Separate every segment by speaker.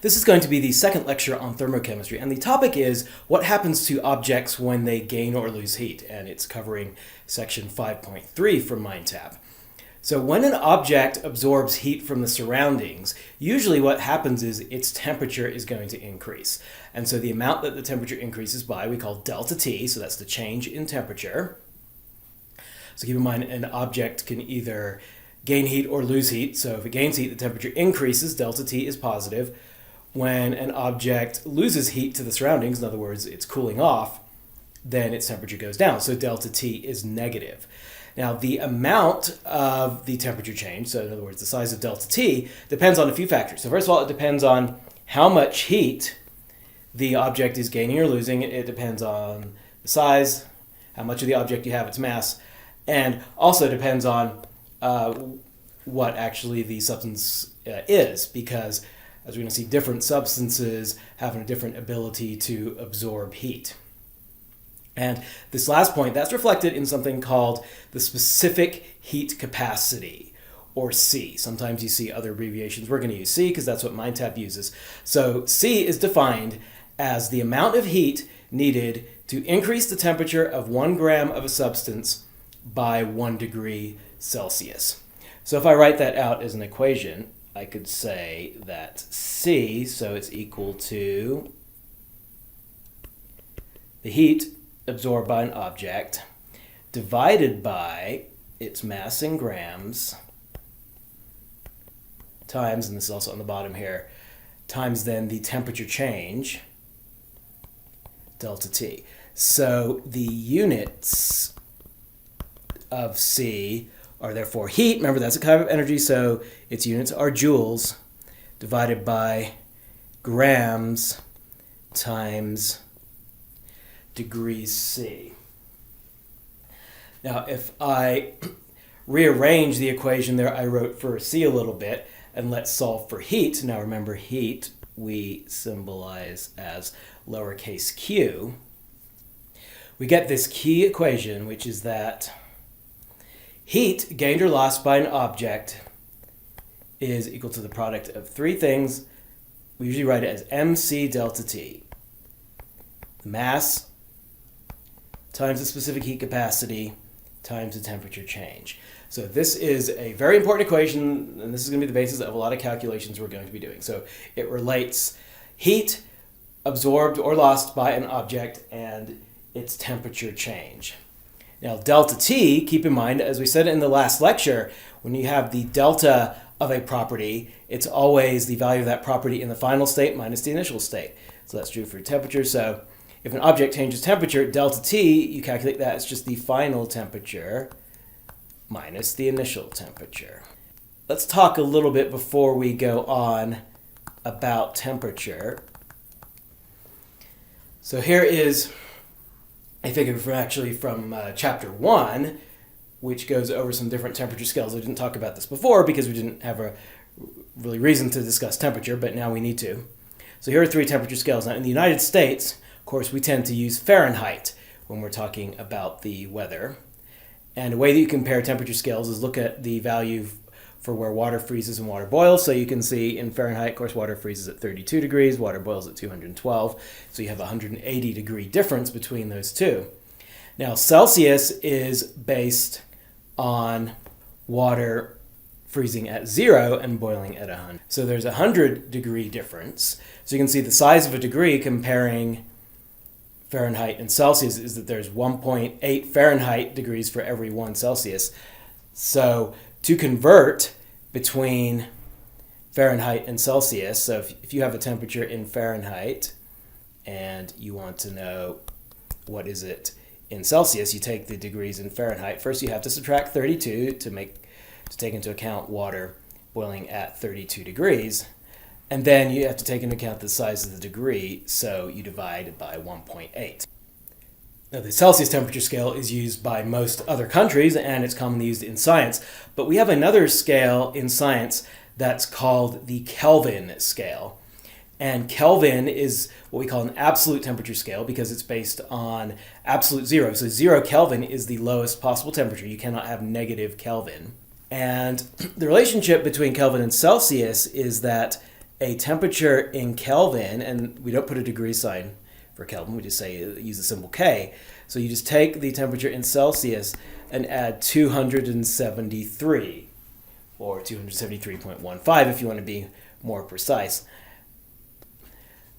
Speaker 1: This is going to be the second lecture on thermochemistry, and the topic is what happens to objects when they gain or lose heat, and it's covering section 5.3 from MindTap. So when an object absorbs heat from the surroundings, usually what happens is its temperature is going to increase. And so the amount that the temperature increases by we call delta T, so that's the change in temperature. So keep in mind an object can either gain heat or lose heat. So if it gains heat, the temperature increases, delta T is positive. When an object loses heat to the surroundings, in other words, it's cooling off, then its temperature goes down. So delta T is negative. Now, the amount of the temperature change, so in other words, the size of delta T, depends on a few factors. So first of all, it depends on how much heat the object is gaining or losing. It depends on the size, how much of the object you have, its mass, and also depends on what actually the substance is, because as we're going to see, different substances have a different ability to absorb heat. And this last point, that's reflected in something called the specific heat capacity, or C. Sometimes you see other abbreviations. We're going to use C because that's what MindTap uses. So C is defined as the amount of heat needed to increase the temperature of 1 gram of a substance by 1 degree Celsius. So if I write that out as an equation, I could say that C, so it's equal to the heat absorbed by an object divided by its mass in grams times, and this is also on the bottom here, times then the temperature change, delta T. So the units of C are therefore heat. Remember, that's a kind of energy, so its units are joules divided by grams times degrees C. Now, if I rearrange the equation there, I wrote for C a little bit, and let's solve for heat. Now remember, heat we symbolize as lowercase q. We get this key equation, which is that heat gained or lost by an object is equal to the product of three things. We usually write it as mc delta T. Mass times the specific heat capacity times the temperature change. So this is a very important equation, and this is going to be the basis of a lot of calculations we're going to be doing. So it relates heat absorbed or lost by an object and its temperature change. Now, delta T, keep in mind, as we said in the last lecture, when you have the delta of a property, it's always the value of that property in the final state minus the initial state. So that's true for temperature. So if an object changes temperature, delta T, you calculate that as just the final temperature minus the initial temperature. Let's talk a little bit before we go on about temperature. So here is a figure from chapter 1, which goes over some different temperature scales. I didn't talk about this before because we didn't have a really reason to discuss temperature, but now we need to. So here are 3 temperature scales. Now in the United States, of course, we tend to use Fahrenheit when we're talking about the weather. And a way that you compare temperature scales is look at the value for where water freezes and water boils. So you can see in Fahrenheit, of course, water freezes at 32 degrees, water boils at 212. So you have a 180 degree difference between those two. Now, Celsius is based on water freezing at 0 and boiling at 100. So there's a 100 degree difference. So you can see the size of a degree comparing Fahrenheit and Celsius is that there's 1.8 Fahrenheit degrees for every 1 Celsius. So to convert between Fahrenheit and Celsius, so if you have a temperature in Fahrenheit and you want to know what is it in Celsius, you take the degrees in Fahrenheit. First you have to subtract 32 to take into account water boiling at 32 degrees. And then you have to take into account the size of the degree, so you divide by 1.8. Now, the Celsius temperature scale is used by most other countries, and it's commonly used in science. But we have another scale in science that's called the Kelvin scale. And Kelvin is what we call an absolute temperature scale because it's based on absolute zero. So 0 Kelvin is the lowest possible temperature. You cannot have negative Kelvin. And the relationship between Kelvin and Celsius is that a temperature in Kelvin, and we don't put a degree sign for Kelvin, we just say use the symbol K. So you just take the temperature in Celsius and add 273, or 273.15 if you want to be more precise.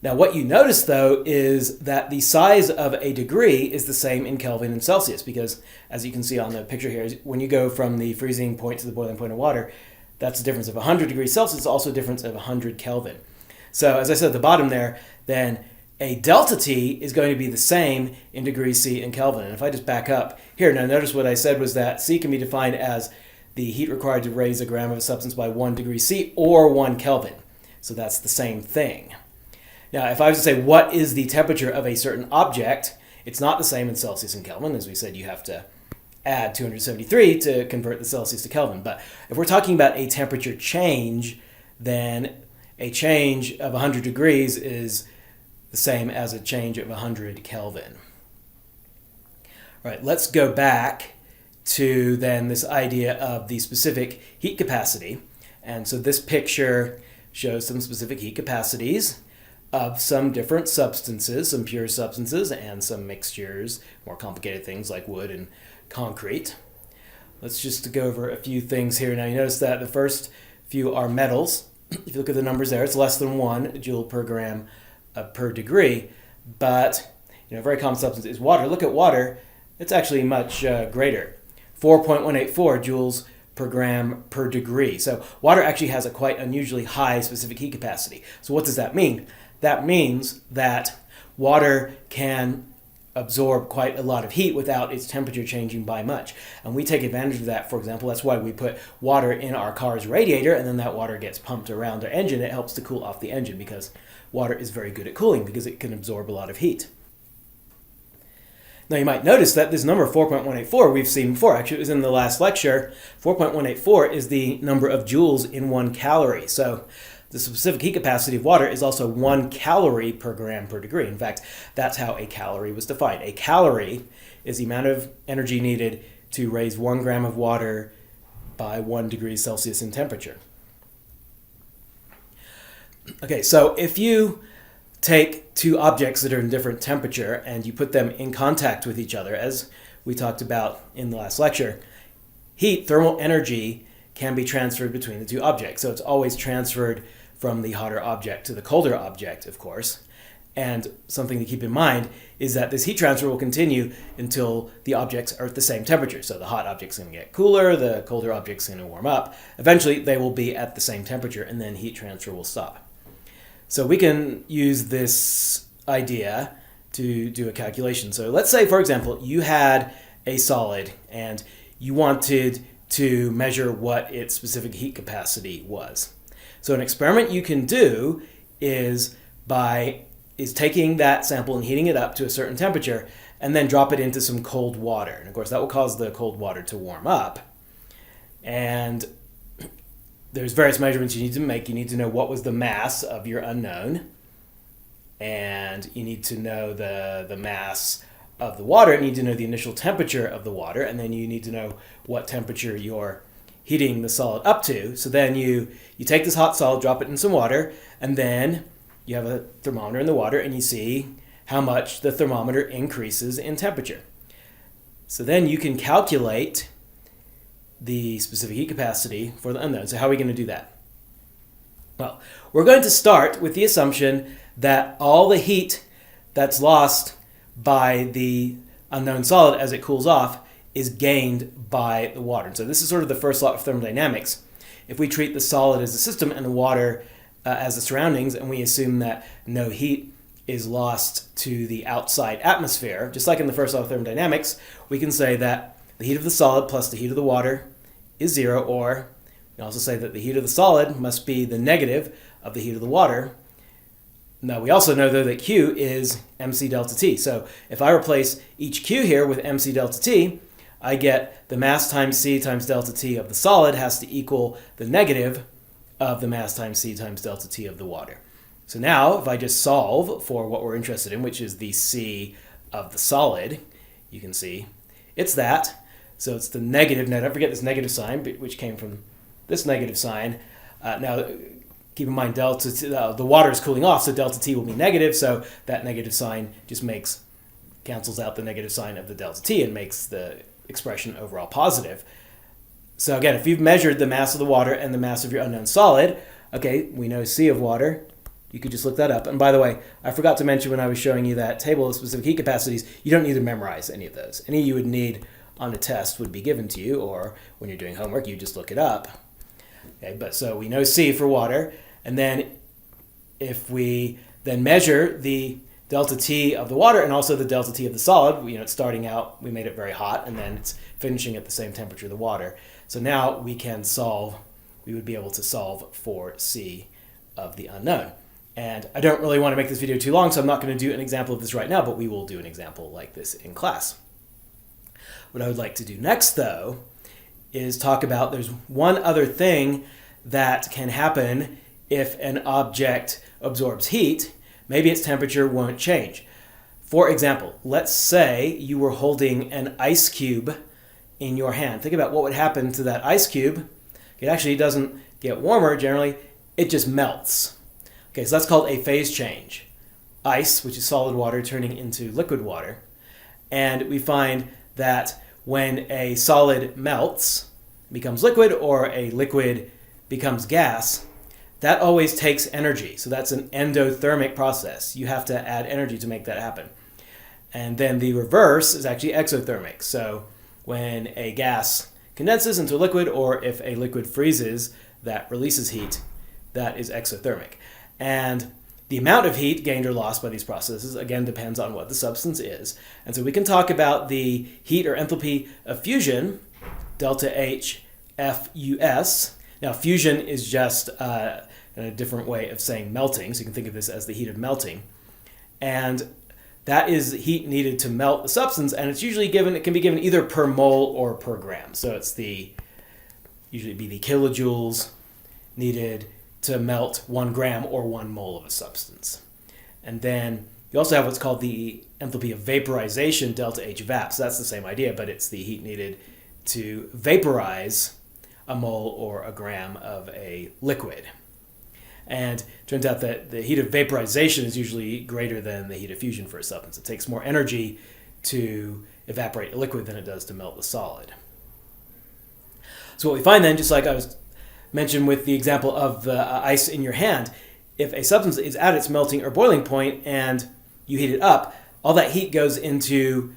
Speaker 1: Now what you notice though is that the size of a degree is the same in Kelvin and Celsius, because as you can see on the picture here, when you go from the freezing point to the boiling point of water, that's a difference of 100 degrees Celsius, also a difference of 100 Kelvin. So as I said at the bottom there, then a delta T is going to be the same in degrees C and Kelvin. And if I just back up here, now notice what I said was that C can be defined as the heat required to raise a gram of a substance by 1 degree C or 1 Kelvin. So that's the same thing. Now, if I was to say what is the temperature of a certain object, it's not the same in Celsius and Kelvin. As we said, you have to add 273 to convert the Celsius to Kelvin. But if we're talking about a temperature change, then a change of 100 degrees is the same as a change of 100 Kelvin. All right, let's go back to then this idea of the specific heat capacity. And so this picture shows some specific heat capacities of some different substances, some pure substances and some mixtures, more complicated things like wood and concrete. Let's just go over a few things here. Now you notice that the first few are metals. If you look at the numbers there, it's less than 1 joule per gram per degree, but a very common substance is water. Look at water, it's actually much greater, 4.184 joules per gram per degree. So water actually has a quite unusually high specific heat capacity. So what does that mean? That means that water can absorb quite a lot of heat without its temperature changing by much. And we take advantage of that. For example, that's why we put water in our car's radiator, and then that water gets pumped around our engine. It helps to cool off the engine because water is very good at cooling because it can absorb a lot of heat. Now you might notice that this number 4.184 we've seen before. Actually, it was in the last lecture. 4.184 is the number of joules in 1 calorie. So the specific heat capacity of water is also 1 calorie per gram per degree. In fact, that's how a calorie was defined. A calorie is the amount of energy needed to raise 1 gram of water by 1 degree Celsius in temperature. Okay, so if you take two objects that are in different temperature and you put them in contact with each other, as we talked about in the last lecture, heat, thermal energy, can be transferred between the two objects. So it's always transferred from the hotter object to the colder object, of course. And something to keep in mind is that this heat transfer will continue until the objects are at the same temperature. So the hot object's going to get cooler, the colder object's going to warm up. Eventually, they will be at the same temperature, and then heat transfer will stop. So we can use this idea to do a calculation. So let's say, for example, you had a solid and you wanted to measure what its specific heat capacity was. So an experiment you can do is taking that sample and heating it up to a certain temperature and then drop it into some cold water. And of course that will cause the cold water to warm up. And there's various measurements you need to make. You need to know what was the mass of your unknown, and you need to know the mass of the water, and you need to know the initial temperature of the water, and then you need to know what temperature you're heating the solid up to. So then you take this hot solid, drop it in some water, and then you have a thermometer in the water, and you see how much the thermometer increases in temperature. So then you can calculate the specific heat capacity for the unknown. So how are we going to do that? Well, we're going to start with the assumption that all the heat that's lost by the unknown solid as it cools off is gained by the water. And so this is sort of the first law of thermodynamics. If we treat the solid as a system and the water as the surroundings, and we assume that no heat is lost to the outside atmosphere, just like in the first law of thermodynamics, we can say that the heat of the solid plus the heat of the water is 0, or we can also say that the heat of the solid must be the negative of the heat of the water. Now we also know though that Q is mc delta T. So if I replace each Q here with mc delta T, I get the mass times C times delta T of the solid has to equal the negative of the mass times C times delta T of the water. So now if I just solve for what we're interested in, which is the C of the solid, you can see it's that. So it's the negative. Now don't forget this negative sign, which came from this negative sign. Now keep in mind delta T, the water is cooling off, so delta T will be negative, so that negative sign just cancels out the negative sign of the delta T and makes the expression overall positive. So again, if you've measured the mass of the water and the mass of your unknown solid, okay, we know C of water. You could just look that up. And by the way, I forgot to mention when I was showing you that table of specific heat capacities, you don't need to memorize any of those. Any you would need on a test would be given to you, or when you're doing homework, you just look it up. Okay, but so we know C for water, and then if we then measure the delta T of the water and also the delta T of the solid, it's starting out, we made it very hot, and then it's finishing at the same temperature of the water. So now we would be able to solve for C of the unknown. And I don't really want to make this video too long, so I'm not going to do an example of this right now, but we will do an example like this in class. What I would like to do next, though, is talk about there's one other thing that can happen if an object absorbs heat. Maybe its temperature won't change. For example, let's say you were holding an ice cube in your hand. Think about what would happen to that ice cube. It actually doesn't get warmer generally, it just melts. Okay, so that's called a phase change. Ice, which is solid water, turning into liquid water. And we find that when a solid melts, becomes liquid, or a liquid becomes gas, that always takes energy. So that's an endothermic process. You have to add energy to make that happen. And then the reverse is actually exothermic. So when a gas condenses into a liquid, or if a liquid freezes, that releases heat, that is exothermic. And the amount of heat gained or lost by these processes, again, depends on what the substance is. And so we can talk about the heat or enthalpy of fusion, delta H FUS. Now, fusion is just a different way of saying melting, so you can think of this as the heat of melting. And that is heat needed to melt the substance, and it's usually given, it can be given either per mole or per gram. So it's usually be the kilojoules needed to melt 1 gram or 1 mole of a substance. And then you also have what's called the enthalpy of vaporization, delta H vap. So that's the same idea, but it's the heat needed to vaporize a mole or a gram of a liquid. And it turns out that the heat of vaporization is usually greater than the heat of fusion for a substance. It takes more energy to evaporate a liquid than it does to melt the solid. So what we find then, just like I was mentioned with the example of the ice in your hand, if a substance is at its melting or boiling point and you heat it up, all that heat goes into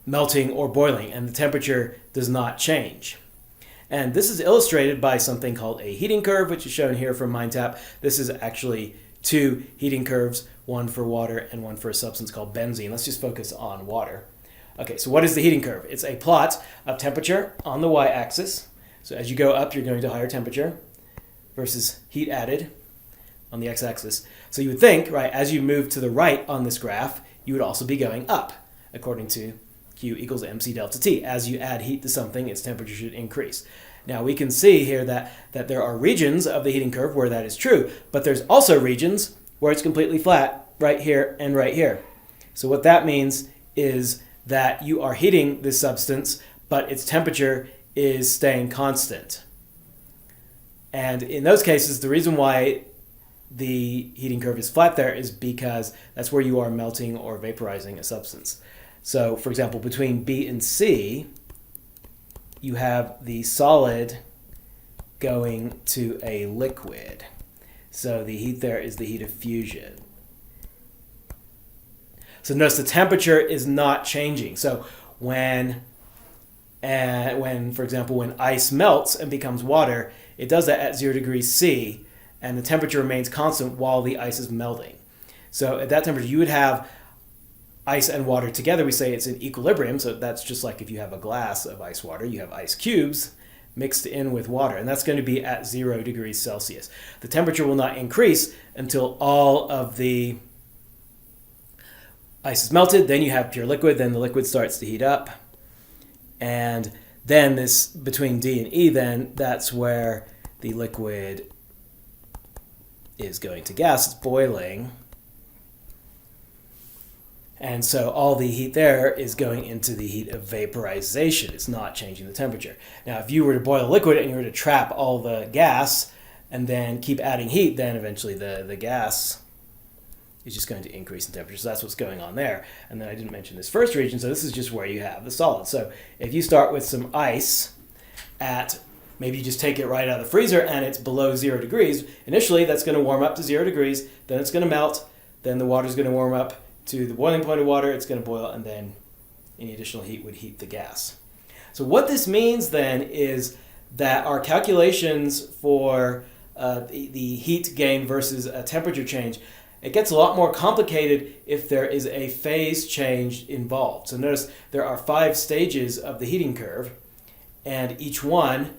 Speaker 1: melting or boiling, and the temperature does not change. And this is illustrated by something called a heating curve, which is shown here from MindTap. This is actually 2 heating curves, one for water and one for a substance called benzene. Let's just focus on water. Okay, so what is the heating curve? It's a plot of temperature on the y-axis. So as you go up, you're going to higher temperature versus heat added on the x-axis. So you would think, right, as you move to the right on this graph, you would also be going up, according to Q equals mc delta T. As you add heat to something, its temperature should increase. Now we can see here that there are regions of the heating curve where that is true, but there's also regions where it's completely flat, right here and right here. So what that means is that you are heating this substance, but its temperature is staying constant. And in those cases, the reason why the heating curve is flat there is because that's where you are melting or vaporizing a substance. So, for example, between B and C, you have the solid going to a liquid. So the heat there is the heat of fusion. So notice the temperature is not changing. So when, for example, when ice melts and becomes water, it does that at 0 degrees C, and the temperature remains constant while the ice is melting. So at that temperature, you would have ice and water together. We say it's in equilibrium, so that's just like if you have a glass of ice water, you have ice cubes mixed in with water, and that's going to be at 0 degrees Celsius. The temperature will not increase until all of the ice is melted. Then you have pure liquid, then the liquid starts to heat up, and then this between D and E, then that's where the liquid is going to gas. It's boiling. And so all the heat there is going into the heat of vaporization. It's not changing the temperature. Now, if you were to boil a liquid and you were to trap all the gas and then keep adding heat, then eventually the gas is just going to increase in temperature. So that's what's going on there. And then I didn't mention this first region, so this is just where you have the solid. So if you start with some ice at, maybe you just take it right out of the freezer and it's below 0 degrees, initially that's going to warm up to 0 degrees, then it's going to melt, then the water is going to warm up to the boiling point of water, it's going to boil, and then any additional heat would heat the gas. So what this means then is that our calculations for the heat gain versus a temperature change, it gets a lot more complicated if there is a phase change involved. So notice there are 5 stages of the heating curve, and each one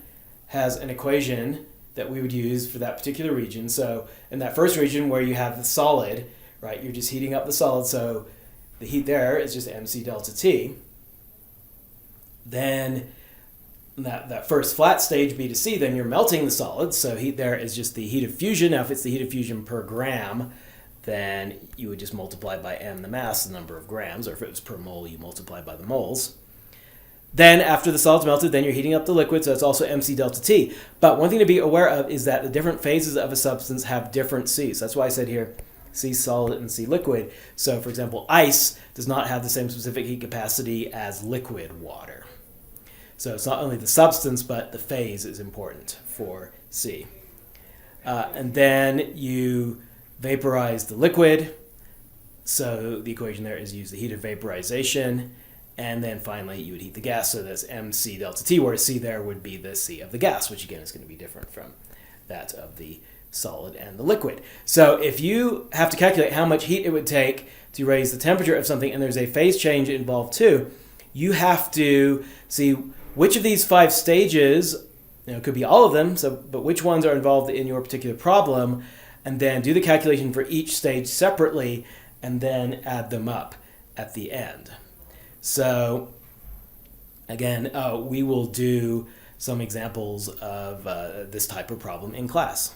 Speaker 1: has an equation that we would use for that particular region. So in that first region where you have the solid, right, you're just heating up the solid, so the heat there is just mc delta T. Then that first flat stage, B to C, then you're melting the solid, so heat there is just the heat of fusion. Now if it's the heat of fusion per gram, then you would just multiply by m, the mass, the number of grams, or if it was per mole, you multiply by the moles. Then after the solid's melted, then you're heating up the liquid, so it's also mc delta T. But one thing to be aware of is that the different phases of a substance have different C's. That's why I said here C solid and C liquid. So for example, ice does not have the same specific heat capacity as liquid water. So it's not only the substance, but the phase is important for C. And then you vaporize the liquid. So the equation there is use the heat of vaporization. And then finally, you would heat the gas. So that's mc delta T, where C there would be the C of the gas, which again is going to be different from that of the solid and the liquid. So if you have to calculate how much heat it would take to raise the temperature of something, and there's a phase change involved too, you have to see which of these 5 stages, it could be all of them, but which ones are involved in your particular problem, and then do the calculation for each stage separately, and then add them up at the end. So again, we will do some examples of this type of problem in class.